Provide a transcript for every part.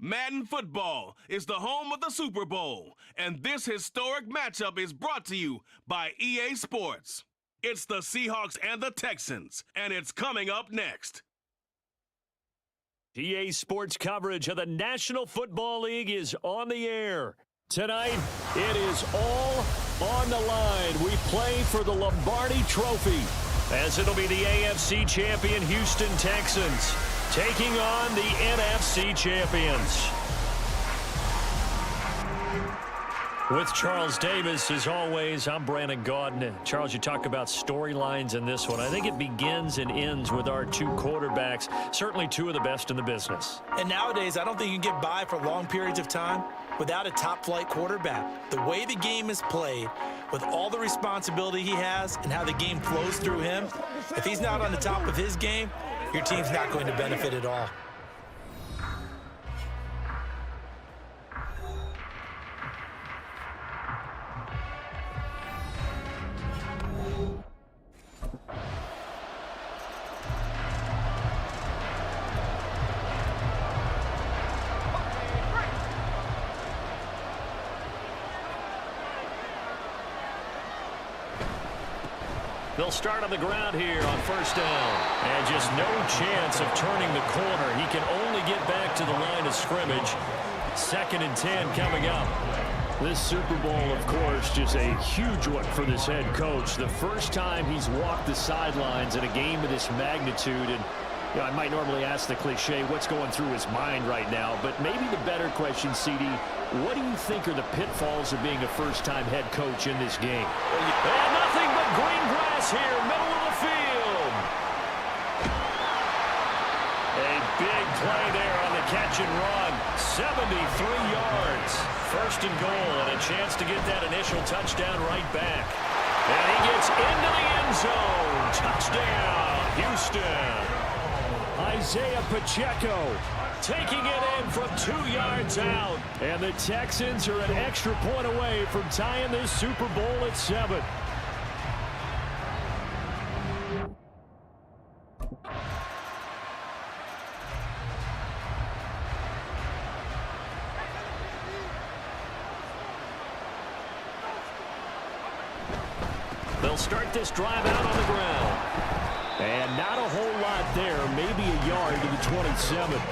Madden football is the home of the Super Bowl, and this historic matchup is brought to you by EA Sports. It's the Seahawks and the Texans, and it's coming up next. EA Sports coverage of the National Football League is on the air. Tonight, it is all on the line. We play for the Lombardi Trophy, as it'll be the AFC champion Houston Texans taking on the NFC champions. With Charles Davis, as always, I'm Brandon Gaudin. Charles, you talk about storylines in this one. I think it begins and ends with our two quarterbacks, certainly two of the best in the business. And nowadays, I don't think you can get by for long periods of time without a top-flight quarterback. The way the game is played, with all the responsibility he has and how the game flows through him, if he's not on the top of his game, your team's not going to benefit at all. They'll start on the ground here on first down. And just no chance of turning the corner. He can only get back to the line of scrimmage. 2nd and 10 coming up. This Super Bowl, of course, just a huge one for this head coach. The first time he's walked the sidelines in a game of this magnitude. And you know, I might normally ask the cliche, what's going through his mind right now? But maybe the better question, CD, what do you think are the pitfalls of being a first-time head coach in this game? And nothing but green grass here, middle of the field. A big play there on the catch and run. 73 yards. 1st and goal, and a chance to get that initial touchdown right back. And he gets into the end zone. Touchdown, Houston. Isaiah Pacheco taking it in from 2 yards out. And the Texans are an extra point away from tying this Super Bowl at 7. They'll start this drive out on the ground. And not a whole lot there, maybe a yard to the 27.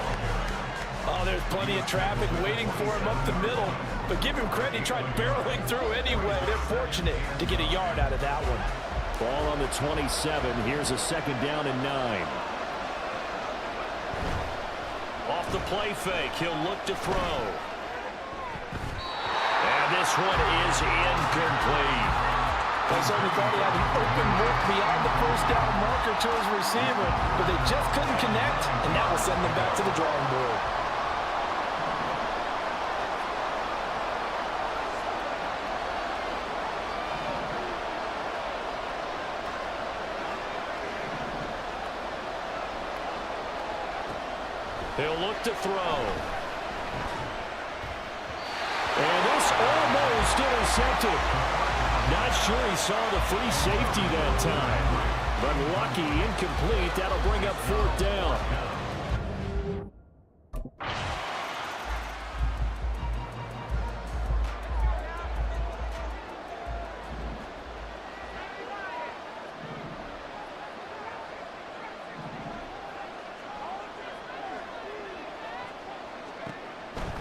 Oh, there's plenty of traffic waiting for him up the middle. But give him credit, he tried barreling through anyway. They're fortunate to get a yard out of that one. Ball on the 27. Here's a 2nd down and 9. Off the play fake, he'll look to throw. And this one is incomplete. They certainly thought he had an open look beyond the first down marker to his receiver, but they just couldn't connect, and that will send them back to the drawing board. He'll look to throw. And this almost intercepted. Not sure he saw the free safety that time. But lucky, incomplete. That'll bring up 4th down.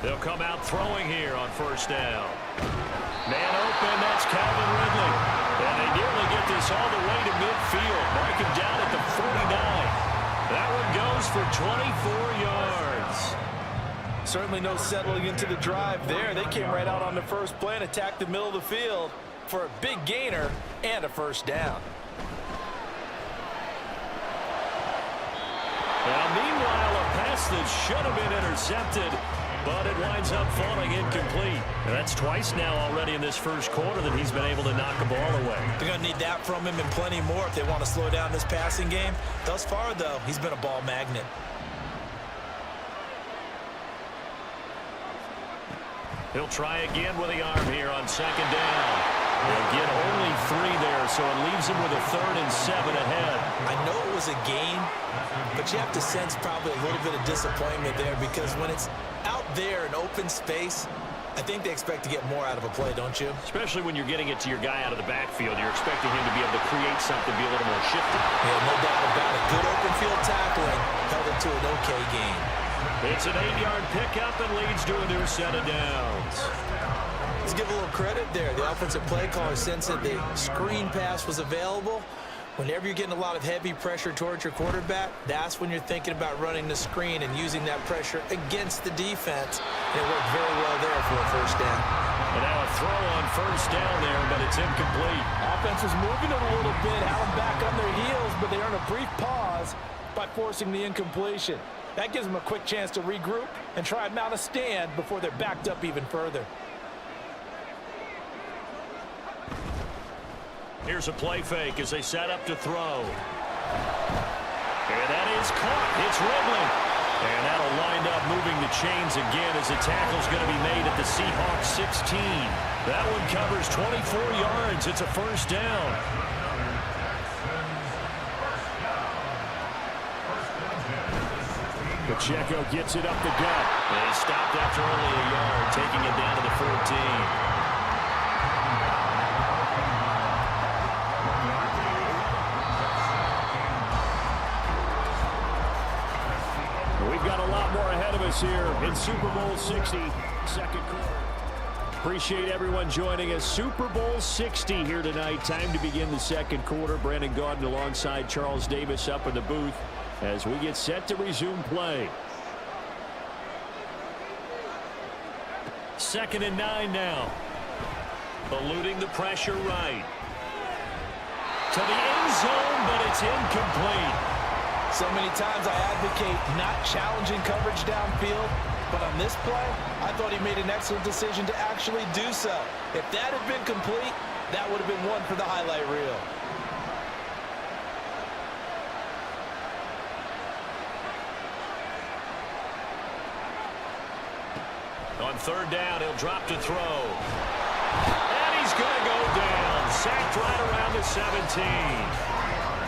They'll come out throwing here on first down. Man open, that's Calvin Ridley. And they nearly get this all the way to midfield. Mark him down at the 49. That one goes for 24 yards. Certainly no settling into the drive there. They came right out on the first play and attacked the middle of the field for a big gainer and a first down. Now, meanwhile, a pass that should have been intercepted, but it winds up falling incomplete. And that's twice now already in this first quarter that he's been able to knock a ball away. They're going to need that from him and plenty more if they want to slow down this passing game. Thus far, though, he's been a ball magnet. He'll try again with the arm here on 2nd down. They'll get only 3 there, so it leaves him with a 3rd and 7 ahead. I know it was a gain, but you have to sense probably a little bit of disappointment there because when it's out there in open space, I think they expect to get more out of a play, don't you? Especially when you're getting it to your guy out of the backfield. You're expecting him to be able to create something, be a little more shifty. Yeah, no doubt about it. Good open field tackling held it to an okay gain. It's an 8-yard pickup and leads to a new set of downs. Let's give a little credit there. The offensive play caller sensed that the screen pass was available. Whenever you're getting a lot of heavy pressure towards your quarterback, that's when you're thinking about running the screen and using that pressure against the defense. And it worked very well there for a first down. And now a throw on first down there, but it's incomplete. Offense was moving it a little bit, had them back on their heels, but they earned a brief pause by forcing the incompletion. That gives them a quick chance to regroup and try and mount a stand before they're backed up even further. Here's a play fake as they set up to throw. And that is caught. It's Ridley. And that'll wind up moving the chains again as the tackle's going to be made at the Seahawks 16. That one covers 24 yards. It's a first down. Pacheco gets it up the gut. And he stopped after only a yard, taking it down to the 14. We've got a lot more ahead of us here in Super Bowl 60, second quarter. Appreciate everyone joining us. Super Bowl 60 here tonight. Time to begin the second quarter. Brandon Gaudin alongside Charles Davis up in the booth as we get set to resume play. 2nd and 9 now. Eluding the pressure right. To the end zone, but it's incomplete. So many times I advocate not challenging coverage downfield, but on this play, I thought he made an excellent decision to actually do so. If that had been complete, that would have been one for the highlight reel. On 3rd down, he'll drop to throw. And he's going to go down. Sacked right around the 17.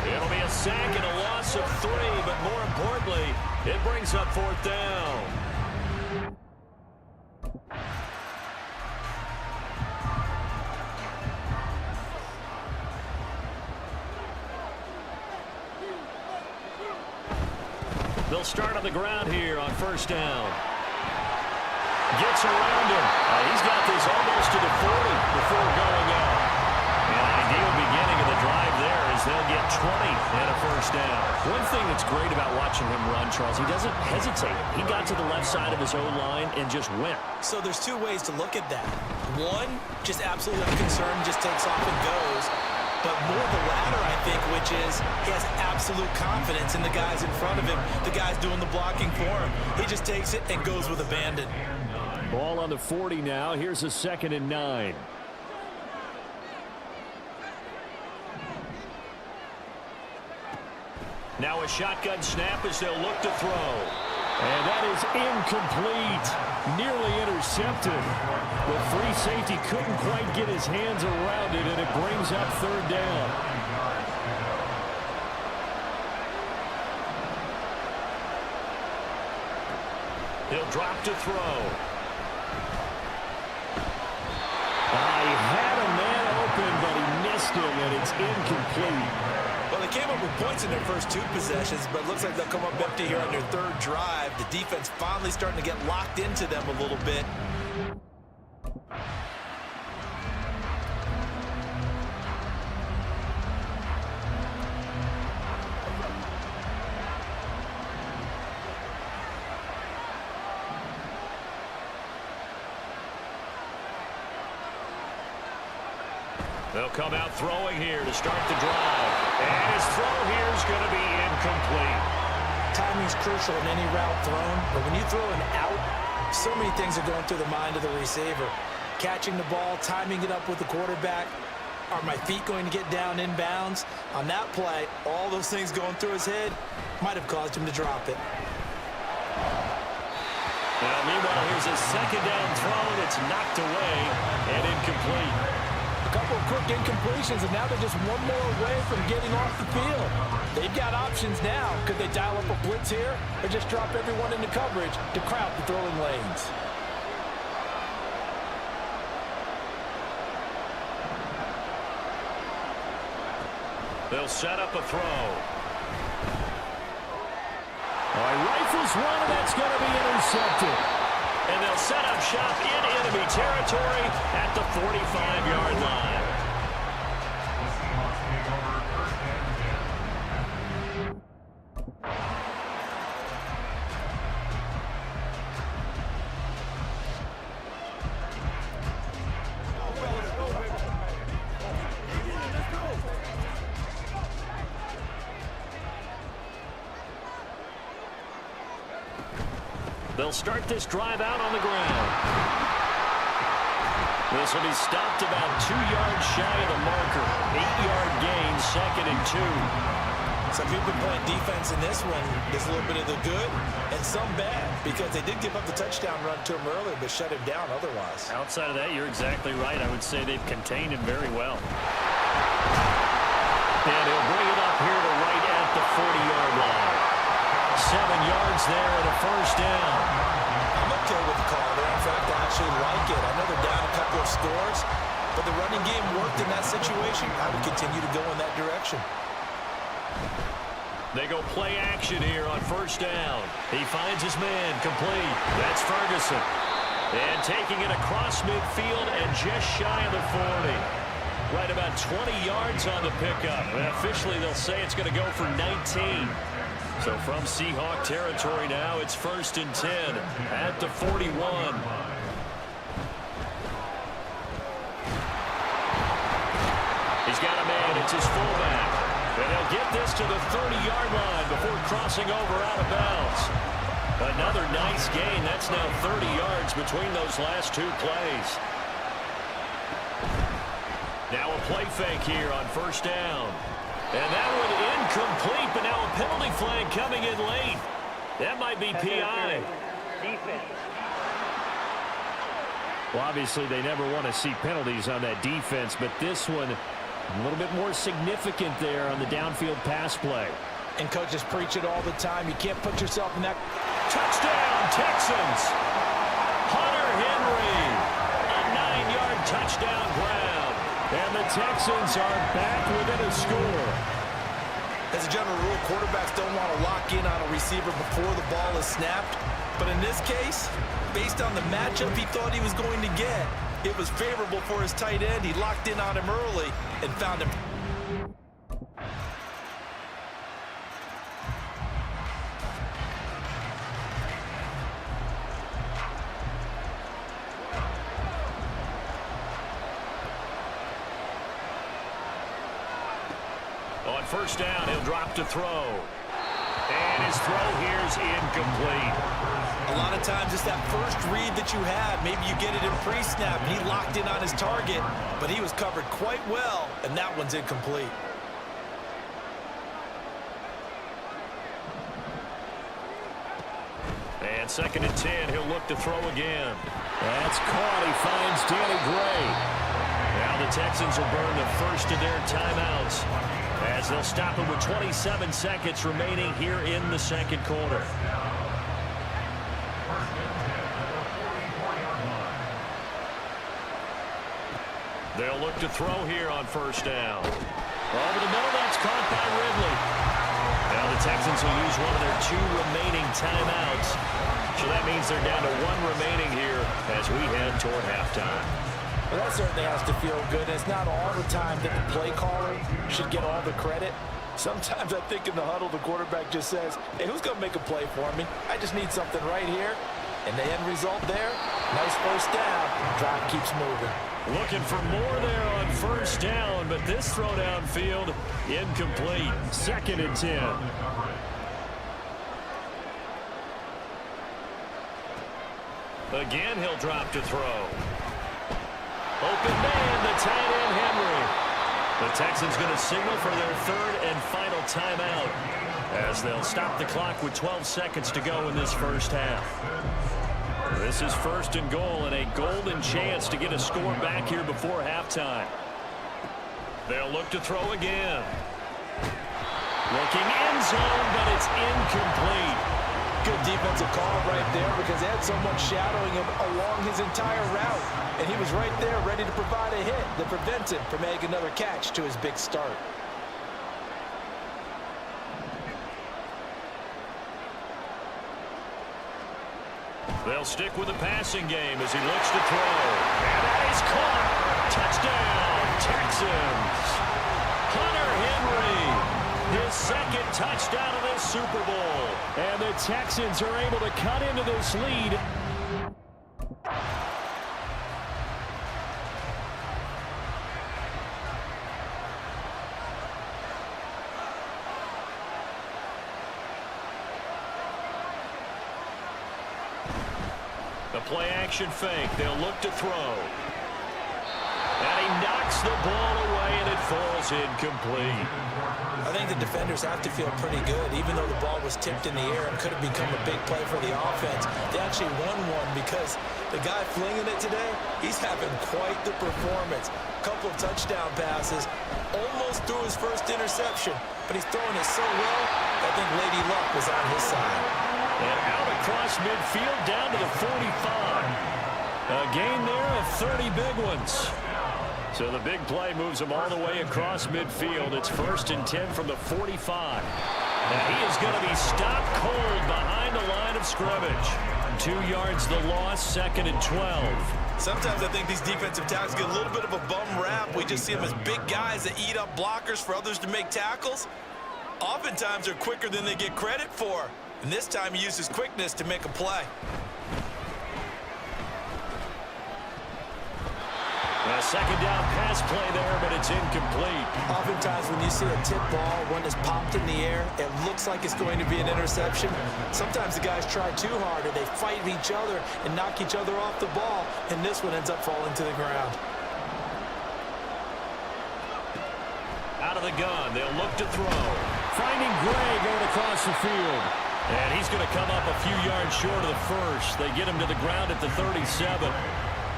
It'll be a sack and a loss of 3, but more importantly, it brings up 4th down. They'll start on the ground here on 1st down. Gets around him. He's got this almost to the 40 before going out. An ideal beginning of the drive there as they'll get 20 and a first down. One thing that's great about watching him run, Charles, he doesn't hesitate. He got to the left side of his own line and just went. So there's two ways to look at that. One, just absolutely unconcerned, just takes off and goes. But more the latter, I think, which is he has absolute confidence in the guys in front of him, the guys doing the blocking for him. He just takes it and goes with abandon. Ball on the 40 now. Here's a 2nd and 9. Now a shotgun snap as they'll look to throw. And that is incomplete. Nearly intercepted. The free safety couldn't quite get his hands around it, and it brings up 3rd down. He'll drop to throw. He had a man open, but he missed him, and it's incomplete. Well, they came up with points in their first 2 possessions, but it looks like they'll come up empty here on their 3rd drive. The defense finally starting to get locked into them a little bit. They'll come out throwing here to start the drive. And his throw here is going to be incomplete. Timing's crucial in any route thrown, but when you throw an out, so many things are going through the mind of the receiver. Catching the ball, timing it up with the quarterback. Are my feet going to get down inbounds? On that play, all those things going through his head might have caused him to drop it. Now, meanwhile, here's a 2nd down throw that's knocked away and incomplete. couple of quick incompletions, and now they're just one more away from getting off the field. They've got options now. Could they dial up a blitz here or just drop everyone into coverage to crowd the throwing lanes? They'll set up a throw. Rifles one, and that's going to be intercepted. And they'll set up shop in enemy territory at the 45-yard line. They'll start this drive out on the ground. This will be stopped about 2 yards shy of the marker. 8-yard gain, 2nd and 2. Some people playing defense in this one. There's a little bit of the good and some bad because they did give up the touchdown run to him earlier but shut him down otherwise. Outside of that, you're exactly right. I would say they've contained him very well. And he'll bring it up here to right at the 40-yard line. 7 yards there and a first down. I'm okay with the call there. In fact, I actually like it. I know they're down a couple of scores, but the running game worked in that situation. I would continue to go in that direction. They go play action here on first down. He finds his man complete. That's Ferguson. And taking it across midfield and just shy of the 40. Right about 20 yards on the pickup. And officially, they'll say it's going to go for 19. So from Seahawk territory now, it's 1st and 10 at the 41. He's got a man. It's his fullback. And they'll get this to the 30-yard line before crossing over out of bounds. Another nice gain. That's now 30 yards between those last 2 plays. Now a play fake here on first down. And that one incomplete, but now a penalty flag coming in late. That might be PI. Well, obviously, they never want to see penalties on that defense, but this one a little bit more significant there on the downfield pass play. And coaches preach it all the time. You can't put yourself in that. Touchdown, Texans. Hunter Henry. A 9-yard touchdown grab. And the Texans are back within a score. As a general rule, quarterbacks don't want to lock in on a receiver before the ball is snapped. But in this case, based on the matchup he thought he was going to get, it was favorable for his tight end. He locked in on him early and found him. On first down, he'll drop to throw. And his throw here's incomplete. A lot of times it's that first read that you have. Maybe you get it in pre-snap, and he locked in on his target, but he was covered quite well, and that one's incomplete. And 2nd and 10, he'll look to throw again. That's caught. He finds Danny Gray. Now the Texans will burn the first of their timeouts as they'll stop it with 27 seconds remaining here in the second quarter. They'll look to throw here on first down. Over the middle, that's caught by Ridley. Now the Texans will use one of their 2 remaining timeouts. So that means they're down to 1 remaining here as we head toward halftime. Well, that certainly has to feel good. It's not all the time that the play caller should get all the credit. Sometimes I think in the huddle, the quarterback just says, hey, who's going to make a play for me? I just need something right here. And the end result there, nice first down. Drive keeps moving. Looking for more there on first down, but this throw downfield, incomplete. 2nd and 10. Again, he'll drop to throw. Open man, the tight end, Henry. The Texans going to signal for their 3rd and final timeout as they'll stop the clock with 12 seconds to go in this first half. This is 1st and goal and a golden chance to get a score back here before halftime. They'll look to throw again. Looking end zone, but it's incomplete. Good defensive call right there because they had someone shadowing him along his entire route. And he was right there ready to provide a hit that prevents him from making another catch to his big start. They'll stick with the passing game as he looks to throw. And that is caught. Touchdown, Texans. Hunter Henry, his second touchdown of this Super Bowl. And the Texans are able to cut into this lead. The play-action fake. They'll look to throw. And he knocks the ball away, and it falls incomplete. I think the defenders have to feel pretty good, even though the ball was tipped in the air and could have become a big play for the offense. They actually won one because the guy flinging it today, he's having quite the performance. A couple of touchdown passes, almost threw his first interception, but he's throwing it so well, I think Lady Luck was on his side. And out across midfield down to the 45. A gain there of 30 big ones. So the big play moves him all the way across midfield. It's 1st and 10 from the 45. Now he is going to be stopped cold behind the line of scrimmage. 2 yards the loss, 2nd and 12. Sometimes I think these defensive tackles get a little bit of a bum rap. We just see them as big guys that eat up blockers for others to make tackles. Oftentimes they're quicker than they get credit for. And this time he used his quickness to make a play. A second down pass play there, but it's incomplete. Oftentimes when you see a tip ball, one is popped in the air, it looks like it's going to be an interception. Sometimes the guys try too hard or they fight each other and knock each other off the ball, and this one ends up falling to the ground. Out of the gun, they'll look to throw. Finding Gray going across the field. And he's going to come up a few yards short of the first. They get him to the ground at the 37.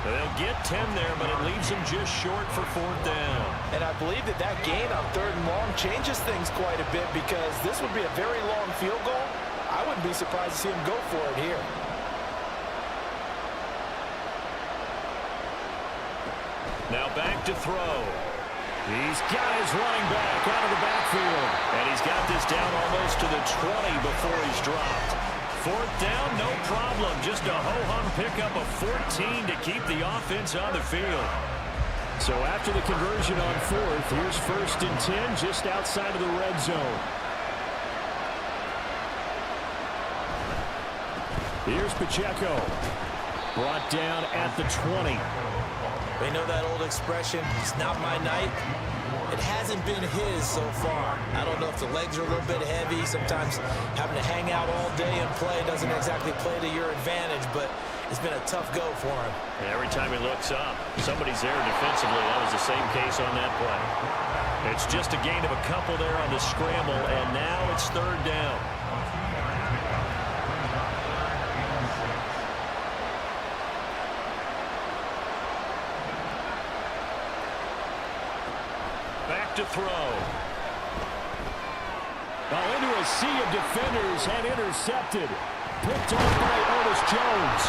They'll get 10 there, but it leaves him just short for 4th down. And I believe that that gain on 3rd and long changes things quite a bit because this would be a very long field goal. I wouldn't be surprised to see him go for it here. Now back to throw. He's got his running back out of the backfield. And he's got this down almost to the 20 before he's dropped. 4th down, no problem. Just a ho-hum pickup of 14 to keep the offense on the field. So after the conversion on 4th, here's 1st and 10 just outside of the red zone. Here's Pacheco. Brought down at the 20. They know that old expression, it's not my night. It hasn't been his so far. I don't know if the legs are a little bit heavy. Sometimes having to hang out all day and play doesn't exactly play to your advantage, but it's been a tough go for him. And every time he looks up, somebody's there defensively. That was the same case on that play. It's just a gain of a couple there on the scramble, and now it's 3rd down. To throw. Now into a sea of defenders and intercepted. Picked off by Otis Jones.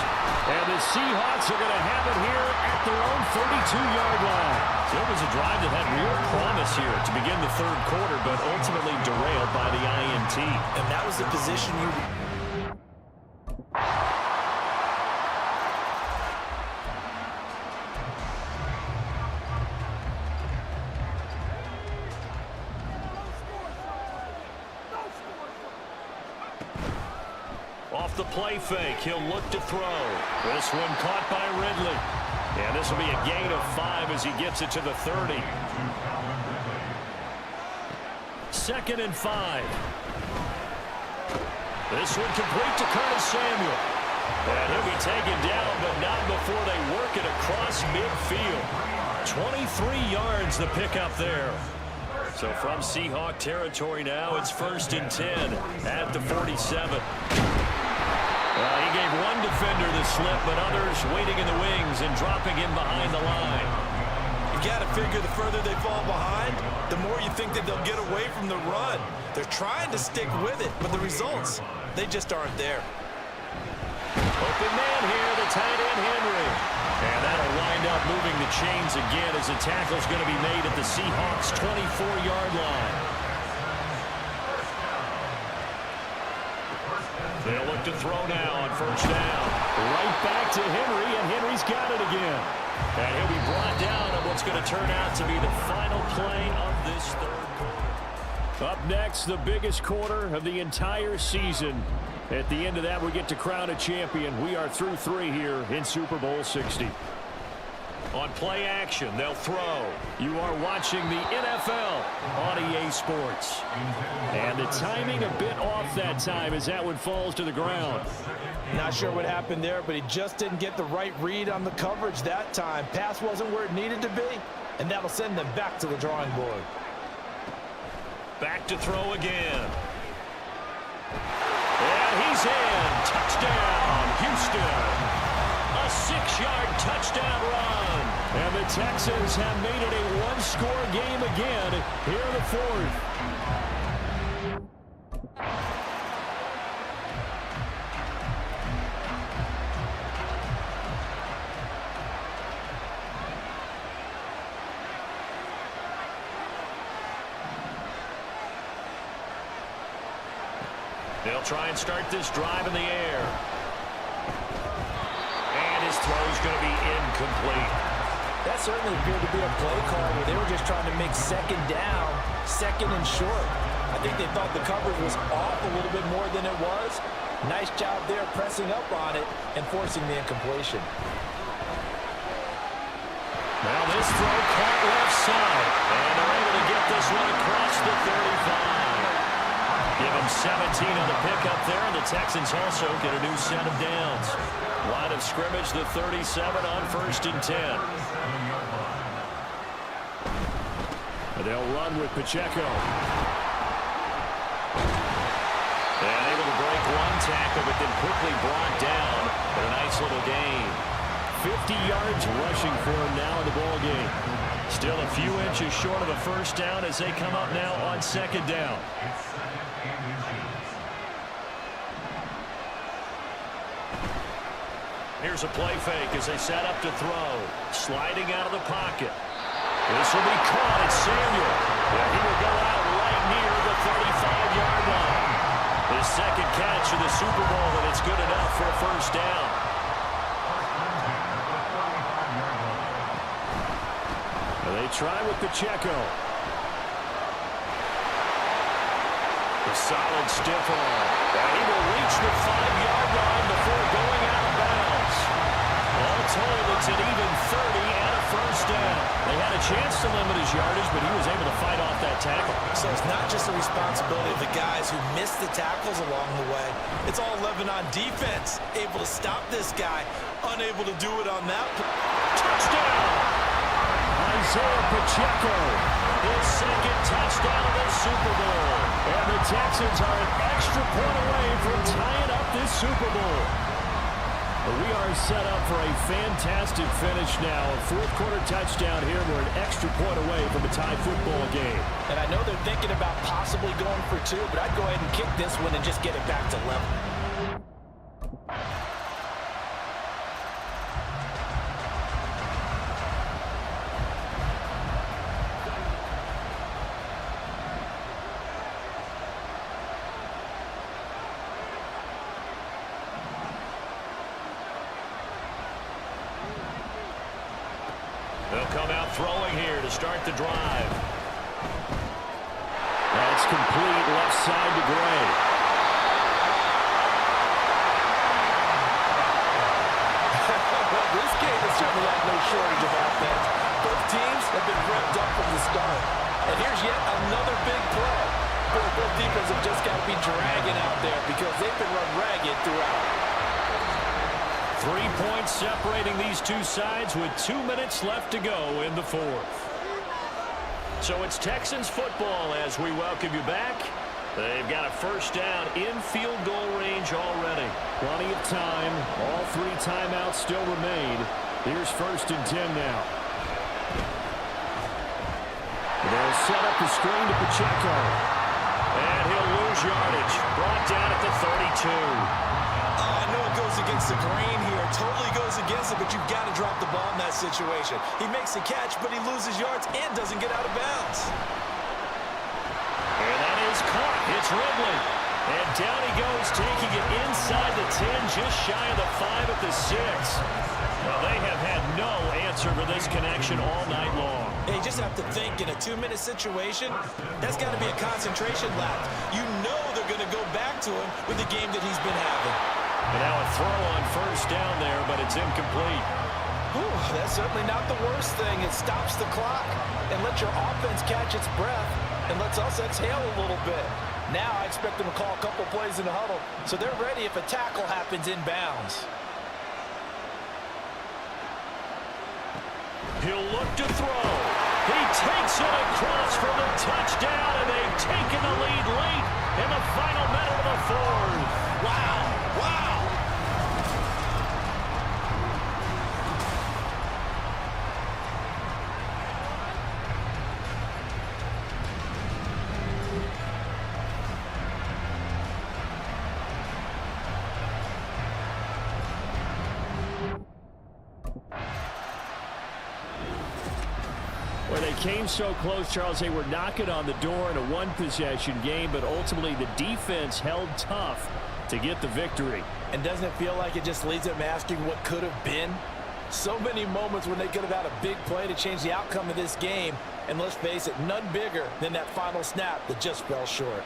And the Seahawks are going to have it here at their own 32-yard line. So it was a drive that had real promise here to begin the 3rd quarter, but ultimately derailed by the INT. And that was the position you... Off the play fake, he'll look to throw. This one caught by Ridley. And this will be a gain of 5 as he gets it to the 30. 2nd and 5. This one complete to Curtis Samuel. And he'll be taken down, but not before they work it across midfield. 23 yards the pickup there. So from Seahawk territory now, it's 1st and 10 at the 47. He gave one defender the slip, but others waiting in the wings and dropping him behind the line. You've got to figure the further they fall behind, the more you think that they'll get away from the run. They're trying to stick with it, but the results, they just aren't there. Open man here, the tight end Henry. And that'll wind up moving the chains again as the tackle's going to be made at the Seahawks' 24-yard line. They'll look to throw now on first down. Right back to Henry, and Henry's got it again. And he'll be brought down on what's going to turn out to be the final play of this third quarter. Up next, the biggest quarter of the entire season. At the end of that, we get to crown a champion. We are through 3 here in Super Bowl 60. On play action, they'll throw. You are watching the NFL on EA Sports. And the timing a bit off that time as that one falls to the ground. Not sure what happened there, but he just didn't get the right read on the coverage that time. Pass wasn't where it needed to be, and that'll send them back to the drawing board. Back to throw again. And he's in. Touchdown, Houston. A 6-yard touchdown run. And the Texans have made it a one-score game again here in the fourth. They'll try and start this drive in the air. And his throw's going to be incomplete. That certainly appeared to be a play call where they were just trying to make second down, second and short. I think they thought the coverage was off a little bit more than it was. Nice job there pressing up on it and forcing the incompletion. Now this throw caught left side. And they're able to get this one across the 35. Give him 17 on the pickup there, and the Texans also get a new set of downs. Line of scrimmage, the 37 on 1st and 10. They'll run with Pacheco. And able to break one tackle, but then quickly brought down. But a nice little gain. 50 yards rushing for him now in the ball game. Still a few inches short of a first down as they come up now on 2nd down. Here's a play fake as they set up to throw. Sliding out of the pocket. This will be caught. It's Samuel. And he will go out right near the 35-yard line. His second catch of the Super Bowl, and it's good enough for a first down. They try with Pacheco. The solid stiff arm. And he will reach the 5-yard line before going out of bounds. All told, it's an even 30 and a first down. They had a chance to limit his yardage, but he was able to fight off that tackle. So it's not just the responsibility of the guys who missed the tackles along the way. It's all 11 on defense. Able to stop this guy. Unable to do it on that. Touchdown! Isaiah Pacheco, his second touchdown of the Super Bowl. And the Texans are an extra point away from tying up this Super Bowl. We are set up for a fantastic finish now. A fourth-quarter touchdown here. We're an extra point away from a tie football game. And I know they're thinking about possibly going for 2, but I'd go ahead and kick this one and just get it back to level. They'll come out throwing here to start the drive. That's complete left side to Gray. Well, this game has certainly had no shortage of offense. Both teams have been revved up from the start. And here's yet another big play. Both defenses have just got to be dragging out there because they've been run ragged throughout. 3 points separating these two sides with 2 minutes left to go in the fourth. So it's Texans football as we welcome you back. They've got a first down in field goal range already. Plenty of time. All 3 timeouts still remain. Here's 1st and 10 now. They'll set up the screen to Pacheco. And he'll lose yardage. Brought down at the 32. I know it goes against the grain here. Totally goes against it, but you've got to drop the ball in that situation. He makes the catch, but he loses yards and doesn't get out of bounds. And that is caught. It's Ridley. And down he goes, taking it inside the 10, just shy of the 5 at the 6. Well, they have had no answer for this connection all night long. You just have to think in a 2-minute situation, that's got to be a concentration lap. You know they're going to go back to him with the game that he's been having. And now a throw on first down there, but it's incomplete. Whew, that's certainly not the worst thing. It stops the clock and lets your offense catch its breath and lets us exhale a little bit. Now I expect them to call a couple plays in the huddle, so they're ready if a tackle happens inbounds. He'll look to throw. He takes it across for the touchdown, and they've taken the lead late in the final minute of the fourth. Wow, wow. Well, they came so close, Charles. They were knocking on the door in a one-possession game, but ultimately the defense held tough to get the victory. And doesn't it feel like it just leaves them asking what could have been? So many moments when they could have had a big play to change the outcome of this game. And let's face it, none bigger than that final snap that just fell short.